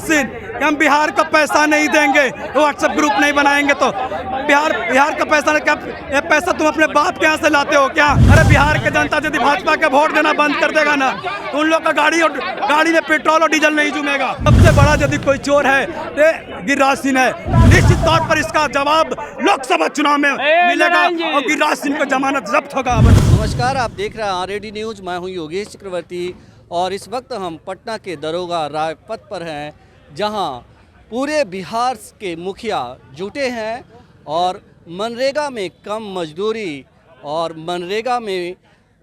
सिंह कि हम बिहार का पैसा नहीं देंगे, व्हाट्सएप ग्रुप नहीं बनाएंगे तो बिहार का पैसा क्या, ये पैसा तुम अपने बाप के यहाँ से लाते हो क्या? अरे बिहार के जनता यदि भाजपा के वोट देना बंद कर देगा ना तो उन लोग का गाड़ी में पेट्रोल और डीजल नहीं जुमेगा। सबसे बड़ा यदि कोई चोर है तो गिरिराज सिंह है। निश्चित तौर पर इसका जवाब लोकसभा चुनाव में मिलेगा और गिरिराज सिंह को जमानत जब्त होगा। नमस्कार, आप देख रहे हैं आरएडी न्यूज। मैं हूं योगेश चक्रवर्ती और इस वक्त हम पटना के दरोगा राय पथ पर हैं, जहां पूरे बिहार के मुखिया जुटे हैं और मनरेगा में कम मजदूरी और मनरेगा में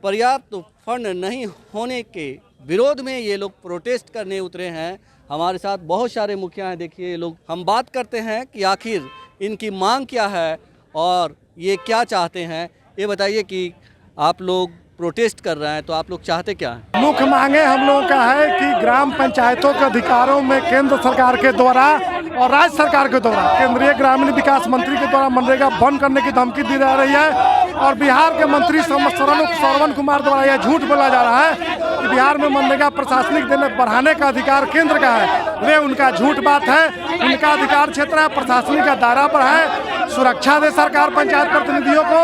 पर्याप्त फंड नहीं होने के विरोध में ये लोग प्रोटेस्ट करने उतरे हैं। हमारे साथ बहुत सारे मुखिया हैं। देखिए ये लोग, हम बात करते हैं कि आखिर इनकी मांग क्या है और ये क्या चाहते हैं। ये बताइए कि आप लोग प्रोटेस्ट कर रहे हैं तो आप लोग चाहते क्या हैं? मुख्य मांगे हम लोगों का है कि ग्राम पंचायतों के अधिकारों में केंद्र सरकार के द्वारा और राज्य सरकार के द्वारा केंद्रीय ग्रामीण विकास मंत्री के द्वारा मनरेगा बंद करने की धमकी दी जा रही है और बिहार के मंत्री श्रवण कुमार द्वारा यह झूठ बोला जा रहा है कि बिहार में मनरेगा प्रशासनिक देने बढ़ाने का अधिकार केंद्र का है। वे उनका झूठ बात है। उनका अधिकार क्षेत्र है, प्रशासनिक का दायरा पर है। सुरक्षा दे सरकार पंचायत प्रतिनिधियों को,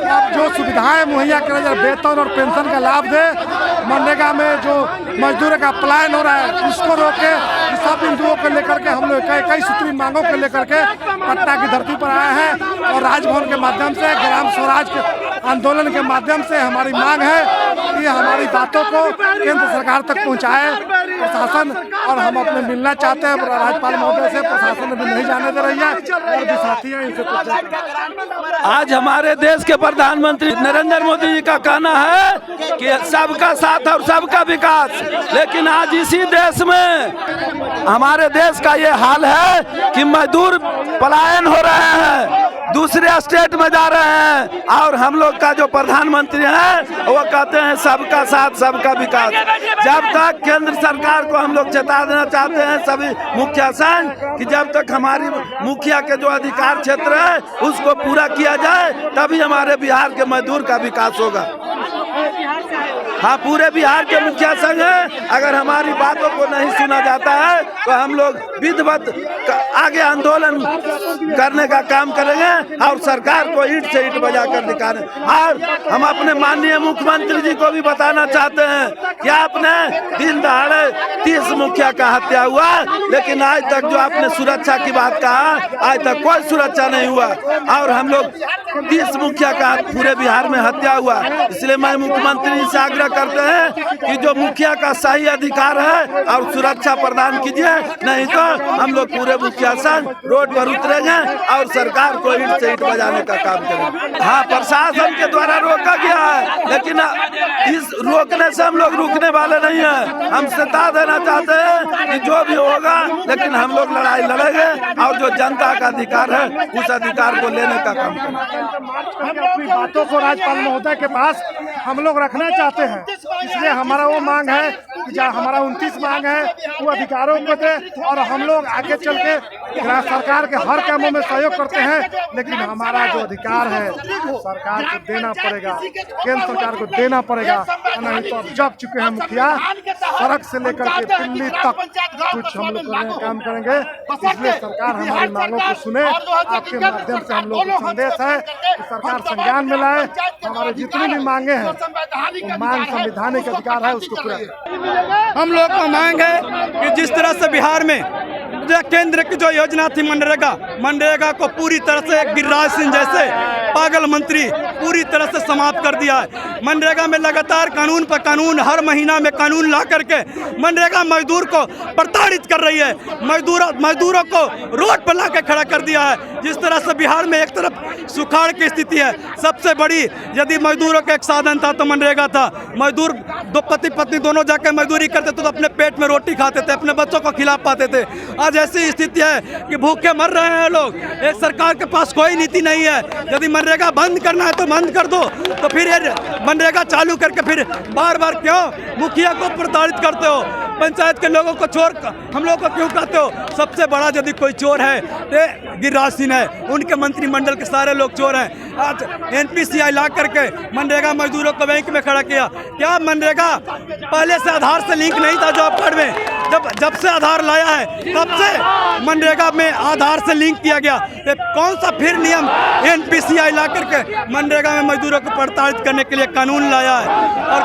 अब जो सुविधाएं मुहैया कराई जाए, वेतन और पेंशन का लाभ दे। मनरेगा में जो मजदूरों का पलायन हो रहा है उसको रोके। सब बिंदुओं को लेकर के हम लोग कई सूत्री मांगों को लेकर के पटना की धरती पर आए हैं और राजभवन के माध्यम से, ग्राम स्वराज के आंदोलन के माध्यम से हमारी मांग है कि हमारी बातों को केंद्र सरकार तक पहुंचाए प्रशासन। और हम अपने मिलना चाहते हैं राज्यपाल महोदय से, प्रशासन भी नहीं जाने दे रही है और भी साथी हैं इनसे। आज हमारे देश के प्रधानमंत्री नरेंद्र मोदी जी का कहना है कि सबका साथ और सबका विकास, लेकिन आज इसी देश में हमारे देश का ये हाल है कि मजदूर पलायन हो रहे हैं, दूसरे स्टेट में जा रहे हैं और हम लोग का जो प्रधानमंत्री है वो कहते हैं सबका साथ सबका विकास। जब तक केंद्र सरकार को हम लोग चेता देना चाहते हैं सभी मुखिया संघ कि जब तक हमारी मुखिया के जो अधिकार क्षेत्र है उसको पूरा किया जाए तभी हमारे बिहार के मजदूर का विकास होगा। हाँ, पूरे बिहार के मुखिया संघ है। अगर हमारी बातों को नहीं सुना जाता है तो हम लोग विधिवत आगे आंदोलन करने का काम करेंगे और सरकार को ईंट से ईंट बजाकर दिखाने। और हम अपने माननीय मुख्यमंत्री जी को भी बताना चाहते हैं कि आपने दिन दहाड़े 30 मुखिया का हत्या हुआ, लेकिन आज तक जो आपने सुरक्षा की बात कहा, आज तक कोई सुरक्षा नहीं हुआ और हम लोग 30 मुखिया का पूरे बिहार में हत्या हुआ। इसलिए मैं मुख्यमंत्री से आग्रह करते हैं कि जो मुखिया का सही अधिकार है और सुरक्षा प्रदान कीजिए, नहीं तो हम लोग पूरे मुखिया संघ रोड पर उतरेंगे और सरकार को ईंट से ईंट बजाने का काम करेंगे। हाँ, प्रशासन के द्वारा रोका गया है, लेकिन इस रोकने से हम लोग रुकने वाले नहीं है। हम सता देना चाहते हैं कि जो भी होगा, लेकिन हम लोग लड़ाई लड़ेंगे और जो जनता का अधिकार है उस अधिकार को लेने का काम करेंगे। अपनी बातों को राज्यपाल महोदय के पास हम लोग रखना चाहते हैं, इसलिए हमारा वो मांग है कि जहाँ हमारा 29 मांग है वो अधिकारों को दे और हम लोग आगे चल के सरकार के हर कामों में सहयोग करते हैं, लेकिन हमारा जो अधिकार है सरकार को देना पड़ेगा, केंद्र सरकार को देना पड़ेगा। नहीं तो जब चुके हैं मुखिया, सड़क से लेकर के दिल्ली तक कुछ हम लोग काम करेंगे। इसलिए सरकार हमारी मांगों को सुने। आपके माध्यम से हम लोग संदेश है कि सरकार संज्ञान में लाए, हमारे जितनी भी मांगे हैं वो मांग संवैधानिक अधिकार है उसको पूरा करें। हम लोग का मांग है कि जिस तरह से बिहार में केंद्र की जो योजना थी मनरेगा को पूरी तरह से गिरिराज सिंह जैसे पागल मंत्री पूरी तरह से समाप्त कर दिया है। मनरेगा में लगातार कानून पर कानून, हर महीना में कानून ला करके मनरेगा मजदूर को प्रताड़ित कर रही है। मजदूरों को रोड पर ला के खड़ा कर दिया है। जिस तरह से बिहार में एक तरफ सुखाड़ की स्थिति है, सबसे बड़ी यदि मजदूरों का एक साधन था तो मनरेगा था। मजदूर दो पति पत्नी दोनों जाकर मजदूरी करते थे तो अपने पेट में रोटी खाते थे, अपने बच्चों को खिला पाते थे। आज ऐसी स्थिति है कि भूखे मर रहे हैं लोग। एक सरकार के पास कोई नीति नहीं है। यदि मनरेगा बंद करना है तो बंद कर दो, तो फिर मनरेगा चालू करके फिर बार बार क्यों मुखिया को प्रताड़ित करते हो? पंचायत के लोगों को चोर हम लोग को क्यों कहते हो? सबसे बड़ा यदि कोई चोर है तो गिरिराज सिंह है, उनके मंत्रिमंडल के सारे लोग चोर हैं। आज NPCI ला करके मनरेगा मजदूरों को बैंक में खड़ा किया। क्या मनरेगा पहले से आधार से लिंक नहीं था जॉब कार्ड में? जब से आधार लाया है तब से मनरेगा में आधार से लिंक किया गया। ये कौन सा फिर नियम NPCI ला करके मनरेगा में मजदूरों को प्रताड़ित करने के लिए कानून लाया है। और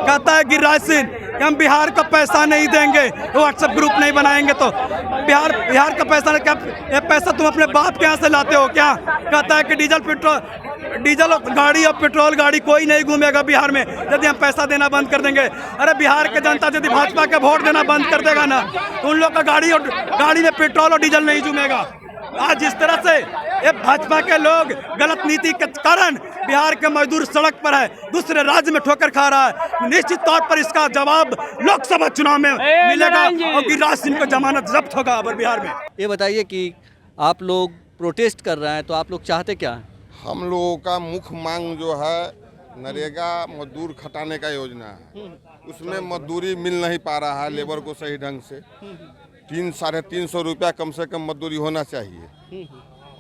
कहता है गिरिराज सिंह कि हम बिहार का पैसा नहीं देंगे, व्हाट्सएप ग्रुप नहीं बनाएंगे तो बिहार का पैसा क्या, ये पैसा तुम अपने बाप के यहाँ से लाते हो क्या? कहता है कि डीजल गाड़ी और पेट्रोल गाड़ी कोई नहीं घूमेगा बिहार में यदि हम पैसा देना बंद कर देंगे। अरे बिहार के जनता यदि भाजपा के वोट देना बंद कर देगा ना तो उन लोग का गाड़ी में पेट्रोल और डीजल नहीं घूमेगा। आज जिस तरह से ये भाजपा के लोग गलत नीति के कारण बिहार के मजदूर सड़क पर है, दूसरे राज्य में ठोकर खा रहा है, निश्चित तौर पर इसका जवाब लोकसभा चुनाव में मिलेगा और गिरिराज सिंह को जमानत जब्त होगा अब बिहार में। ये बताइए कि आप लोग प्रोटेस्ट कर रहे हैं तो आप लोग चाहते क्या हैं? हम लोगों का मुख्य मांग जो है नरेगा मजदूर खटाने का योजना है, उसमें मजदूरी मिल नहीं पा रहा है लेबर को सही ढंग से। 300-350 रुपया कम से कम मजदूरी होना चाहिए।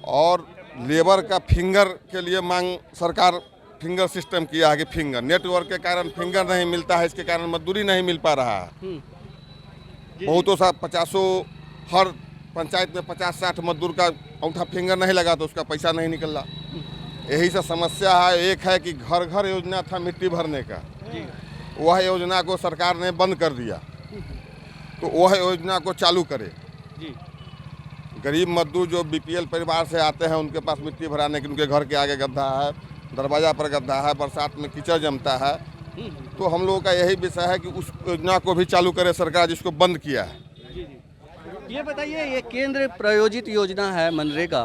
और लेबर का फिंगर के लिए मांग सरकार फिंगर सिस्टम किया है कि फिंगर नेटवर्क के कारण फिंगर नहीं मिलता है, इसके कारण मजदूरी नहीं मिल पा रहा है। बहुतों सा 50 हर पंचायत में 50-60 मजदूर का अंगूठा फिंगर नहीं लगा तो उसका पैसा नहीं निकल रहा। यही से समस्या है। एक है कि घर घर योजना था मिट्टी भरने का, वह योजना को सरकार ने बंद कर दिया, तो वह योजना को चालू करे। गरीब मजदूर जो BPL परिवार से आते हैं उनके पास मिट्टी भराने के उनके घर के आगे गड्ढा है, दरवाजा पर गड्ढा है, बरसात में कीचड़ जमता है, तो हम लोगों का यही विषय है कि उस योजना को भी चालू करे सरकार जिसको बंद किया है। ये बताइए, ये केंद्र प्रायोजित योजना है मनरेगा,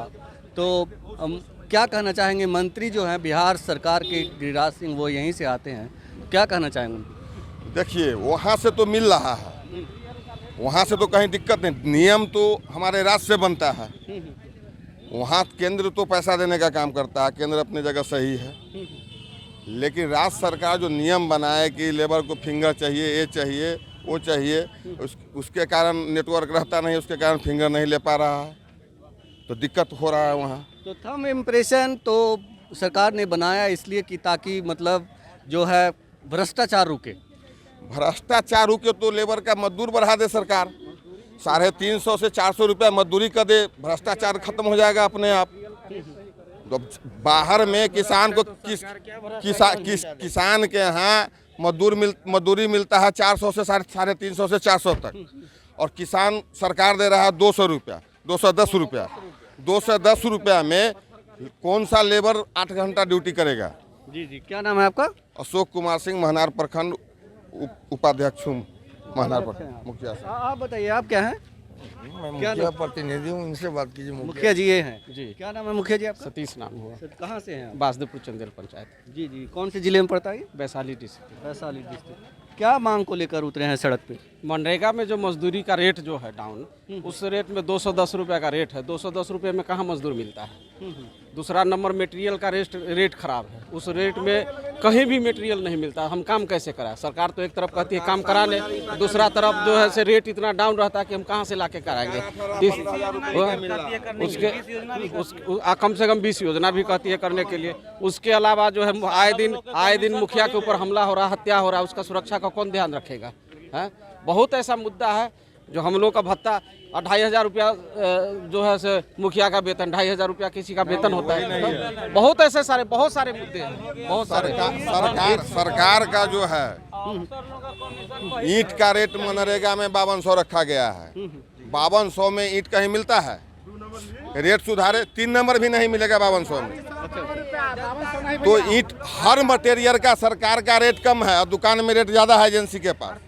तो हम क्या कहना चाहेंगे? मंत्री जो हैं बिहार सरकार के गिरिराज सिंह वो यहीं से आते हैं, क्या कहना चाहेंगे? देखिए वहाँ से तो मिल रहा है, वहाँ से तो कहीं दिक्कत नहीं, नियम तो हमारे राज्य से बनता है। वहाँ केंद्र तो पैसा देने का काम करता है, केंद्र अपनी जगह सही है, लेकिन राज्य सरकार जो नियम बनाए कि लेबर को फिंगर चाहिए, ये चाहिए, वो चाहिए, उसके कारण नेटवर्क रहता नहीं, उसके कारण फिंगर नहीं ले पा रहा है, तो दिक्कत हो रहा है वहाँ। तो थंब इम्प्रेशन तो सरकार ने बनाया इसलिए कि ताकि मतलब जो है भ्रष्टाचार रुके। भ्रष्टाचार रुके तो लेबर का मजदूर बढ़ा दे सरकार, 350 से 400 रुपया मजदूरी कर दे, भ्रष्टाचार खत्म हो जाएगा अपने आप। तो बाहर में किसान को किसान के यहाँ मजदूरी मिलता है 400 से 350 से 400 तक, और किसान सरकार दे रहा है 200 रुपया, 210 रुपया। 210 रुपया में कौन सा लेबर 8 घंटा ड्यूटी करेगा? जी, क्या नाम है आपका? अशोक कुमार सिंह, महनार प्रखंड उपाध्यक्ष हूँ, महनार प्रखंड मुखिया से। आप बताइए, आप क्या हैं? मैं मुखिया प्रतिनिधि हूँ, इनसे बात कीजिए। मुखिया जी ये हैं जी, क्या नाम है मुखिया जी आपका? सतीश नाम हुआ। कहाँ से हैं? बासदेवपुर चंदेल पंचायत। जी, कौन से जिले में पड़ता है? वैशाली डिस्ट्रिक्ट। वैशाली डिस्ट्रिक्ट। क्या मांग को लेकर उतरे हैं सड़क पे? मनरेगा में जो मजदूरी का रेट जो है डाउन, उस रेट में 210 रुपये का रेट है। 210 रुपये में कहाँ मजदूर मिलता है? दूसरा नंबर मटेरियल का रेट खराब है, उस रेट में कहीं भी मटेरियल नहीं मिलता। हम काम कैसे कराएं? सरकार तो एक तरफ कहती है काम करा ले, दूसरा तरफ जो है से रेट इतना डाउन रहता है कि हम कहाँ से लाके कराएंगे। कम से कम 20 योजना भी कहती है करने के लिए। उसके अलावा जो है आए दिन मुखिया के ऊपर हमला हो रहा है, हत्या हो रहा है, उसका सुरक्षा का कौन ध्यान रखेगा? है बहुत ऐसा मुद्दा है जो हम लोग का भत्ता 2500 रुपया जो है से मुखिया का वेतन 2500 रुपया किसी का वेतन होता है। बहुत ऐसे बहुत सारे मुद्दे हैं, बहुत सारे। सरकार का जो है ईंट का रेट मनरेगा में 5200 रखा गया है। 5200 में ईंट कहीं मिलता है? रेट सुधारे, 3 नंबर भी नहीं मिलेगा 5200 में। तो ईंट हर मटेरियल का सरकार का रेट कम है और दुकान में रेट ज्यादा है एजेंसी के पास,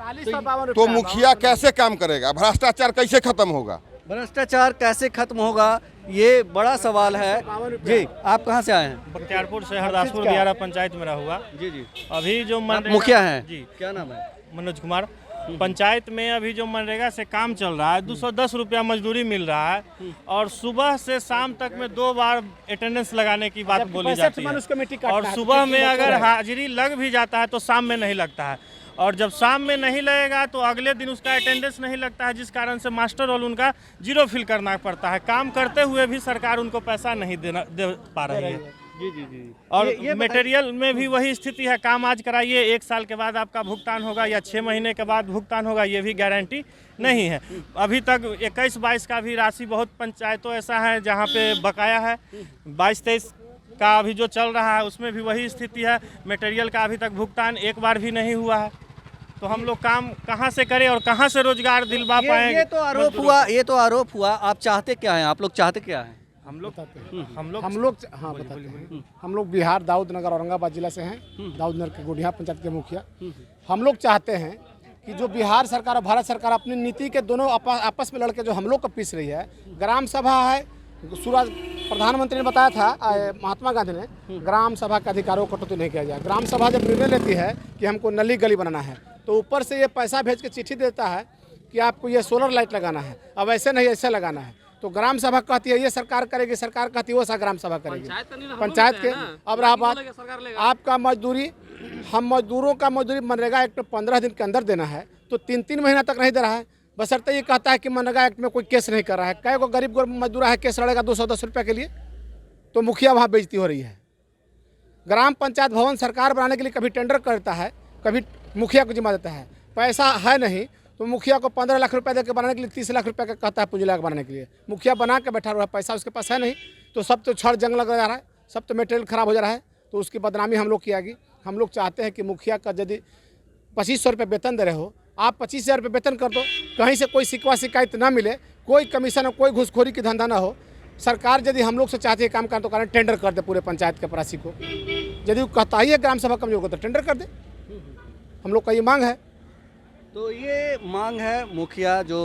तो मुखिया कैसे काम करेगा? भ्रष्टाचार कैसे खत्म होगा? भ्रष्टाचार कैसे खत्म होगा, ये बड़ा सवाल है। जी, आप कहाँ से आए हैं? बख्तियारपुर से, हरदासपुर दियारा पंचायत मेरा हुआ। जी, अभी जो मुखिया हैं जी, क्या नाम है? मनोज कुमार। पंचायत में अभी जो मनरेगा से काम चल रहा है, 210 रुपया मजदूरी मिल रहा है, और सुबह से शाम तक में 2 बार अटेंडेंस लगाने की बात बोली जाती है। और सुबह में अगर हाजिरी लग भी जाता है तो शाम में नहीं लगता है, और जब शाम में नहीं लगेगा तो अगले दिन उसका अटेंडेंस नहीं लगता है, जिस कारण से मास्टर रोल उनका 0 फिल करना पड़ता है। काम करते हुए भी सरकार उनको पैसा नहीं दे पा रही है। जी जी जी। और ये मटेरियल में भी वही स्थिति है, काम आज कराइए 1 साल के बाद आपका भुगतान होगा या 6 महीने के बाद भुगतान होगा, ये भी गारंटी नहीं है। अभी तक 21-22 का भी राशि बहुत पंचायतों ऐसा है जहाँ पे बकाया है। 22-23 का अभी जो चल रहा है उसमें भी वही स्थिति है, मटेरियल का अभी तक भुगतान एक बार भी नहीं हुआ है। तो हम लोग काम कहाँ से करें और कहाँ से रोजगार दिलवा पाएंगे? ये तो आरोप हुआ। आप चाहते क्या हैं? आप लोग चाहते क्या हैं? हम लोग हाँ बताते हैं। हम लोग बिहार दाऊद नगर औरंगाबाद जिला से हैं, दाऊद नगर के गोढ़िया पंचायत के मुखिया। हम लोग चाहते हैं कि जो बिहार सरकार और भारत सरकार अपनी नीति के दोनों आपस में लड़के जो हम लोग को पीस रही है, ग्राम सभा है, सूरज प्रधानमंत्री ने बताया था, महात्मा गांधी ने, ग्राम सभा के अधिकारों को कटौती नहीं किया जाए। ग्राम सभा जब निर्णय लेती है कि हमको नली गली बनाना है तो ऊपर से ये पैसा भेज के चिट्ठी देता है कि आपको ये सोलर लाइट लगाना है, अब ऐसे नहीं ऐसे लगाना है। तो ग्राम सभा कहती है ये सरकार करेगी, सरकार कहती है वो सा ग्राम सभा करेगी। पंचायत के अब रहा बात आपका मजदूरी, हम मजदूरों का मजदूरी मनरेगा एक्ट में 15 दिन के अंदर देना है तो 3-3 महीना तक नहीं दे रहा है। बशर्ते ये कहता है कि मनरेगा एक्ट में कोई केस नहीं कर रहा है। कई को गरीब मजदूर है केस लड़ेगा 210 रुपये के लिए, तो मुखिया वहाँ बेइज्जती हो रही है। ग्राम पंचायत भवन सरकार बनाने के लिए कभी टेंडर करता है, कभी मुखिया को जिम्मा देता है। पैसा है नहीं तो मुखिया को 15 लाख रुपए देकर बनाने के लिए 30 लाख रुपए का कहता है पूंजी लगा बनाने के लिए। मुखिया बना के बैठा हुआ है, पैसा उसके पास है नहीं, तो सब तो छड़ जंग लग जा रहा है, सब तो मटेरियल खराब हो जा रहा है, तो उसकी बदनामी हम लोग कियागी। हम लोग चाहते हैं कि मुखिया का यदि 2500 रुपये वेतन दे रहे हो, आप 25,000 रुपये वेतन कर दो, कहीं से कोई शिकवा शिकायत ना मिले, कोई कमीशन हो, कोई घूसखोरी की धंधा ना हो। सरकार यदि हम लोग से चाहती है काम करने तो कारण टेंडर कर दे पूरे पंचायत के राशि को। यदि वो कहता ही है ग्राम सभा कमजोर को तो टेंडर कर दे, हम लोग का ये मांग है। तो ये मांग है, मुखिया जो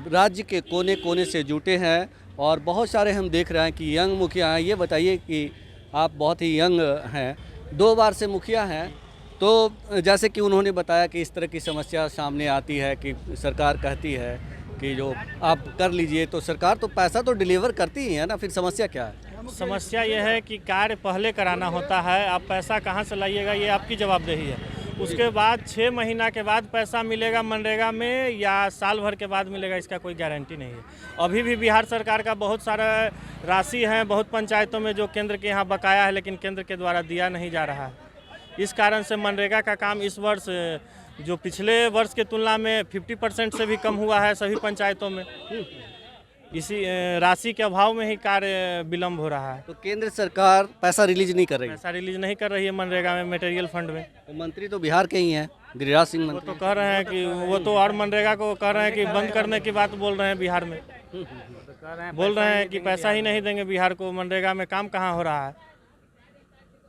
राज्य के कोने कोने से जुटे हैं और बहुत सारे हम देख रहे हैं कि यंग मुखिया हैं। ये बताइए कि आप बहुत ही यंग हैं, 2 बार से मुखिया हैं, तो जैसे कि उन्होंने बताया कि इस तरह की समस्या सामने आती है कि सरकार कहती है कि जो आप कर लीजिए, तो सरकार तो पैसा तो डिलीवर करती ही है ना, फिर समस्या क्या है? समस्या ये है कि कार्य पहले कराना होता है, आप पैसा कहाँ से लाइएगा ये आपकी जवाबदेही है। उसके बाद 6 महीना के बाद पैसा मिलेगा मनरेगा में या साल भर के बाद मिलेगा, इसका कोई गारंटी नहीं है। अभी भी बिहार सरकार का बहुत सारा राशि है बहुत पंचायतों में जो केंद्र के यहाँ बकाया है, लेकिन केंद्र के द्वारा दिया नहीं जा रहा है। इस कारण से मनरेगा का काम इस वर्ष जो पिछले वर्ष के तुलना में 50% से भी कम हुआ है सभी पंचायतों में। इसी राशि के अभाव में ही कार्य विलम्ब हो रहा है। तो केंद्र सरकार पैसा रिलीज नहीं कर रही है? पैसा रिलीज नहीं कर रही है मनरेगा में, मटेरियल फंड में। तो मंत्री तो बिहार के ही हैं, गिरिराज सिंह वो मंत्री। तो कह रहे हैं कि वो तो और मनरेगा को कह रहे हैं कि बंद करने की बात बोल रहे हैं बिहार में। बोल रहे हैं कि पैसा ही नहीं देंगे बिहार को, मनरेगा में काम कहाँ हो रहा है।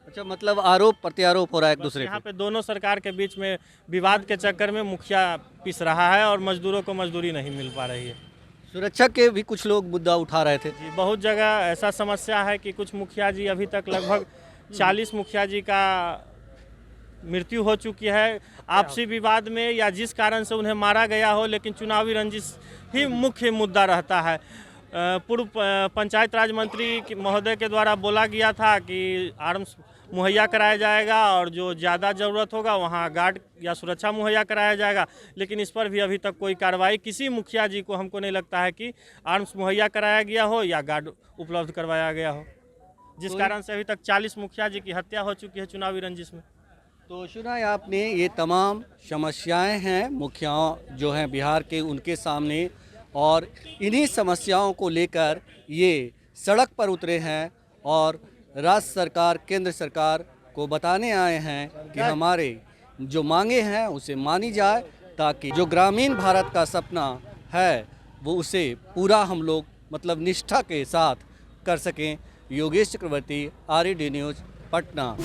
अच्छा, मतलब आरोप प्रत्यारोप हो रहा है एक दूसरे यहाँ पे। पे दोनों सरकार के बीच में विवाद के चक्कर में मुखिया पिस रहा है और मजदूरों को मजदूरी नहीं मिल पा रही है। सुरक्षा के भी कुछ लोग मुद्दा उठा रहे थे जी, बहुत जगह ऐसा समस्या है कि कुछ मुखिया जी अभी तक लगभग 40 मुखिया जी का मृत्यु हो चुकी है आपसी विवाद में, या जिस कारण से उन्हें मारा गया हो, लेकिन चुनावी रंजिश ही मुख्य मुद्दा रहता है। पूर्व पंचायत राज मंत्री महोदय के द्वारा बोला गया था कि आर्म्स मुहैया कराया जाएगा और जो ज़्यादा ज़रूरत होगा वहाँ गार्ड या सुरक्षा मुहैया कराया जाएगा, लेकिन इस पर भी अभी तक कोई कार्रवाई किसी मुखिया जी को हमको नहीं लगता है कि आर्म्स मुहैया कराया गया हो या गार्ड उपलब्ध करवाया गया हो, जिस कारण से अभी तक 40 मुखिया जी की हत्या हो चुकी है चुनावी रंजिश में। तो सुना है आपने, ये तमाम समस्याएं हैं मुखियाओं जो हैं बिहार के उनके सामने, और इन्हीं समस्याओं को लेकर ये सड़क पर उतरे हैं और राज्य सरकार केंद्र सरकार को बताने आए हैं कि हमारे जो मांगे हैं उसे मानी जाए, ताकि जो ग्रामीण भारत का सपना है वो उसे पूरा हम लोग मतलब निष्ठा के साथ कर सकें। योगेश चक्रवर्ती, RED न्यूज़, पटना।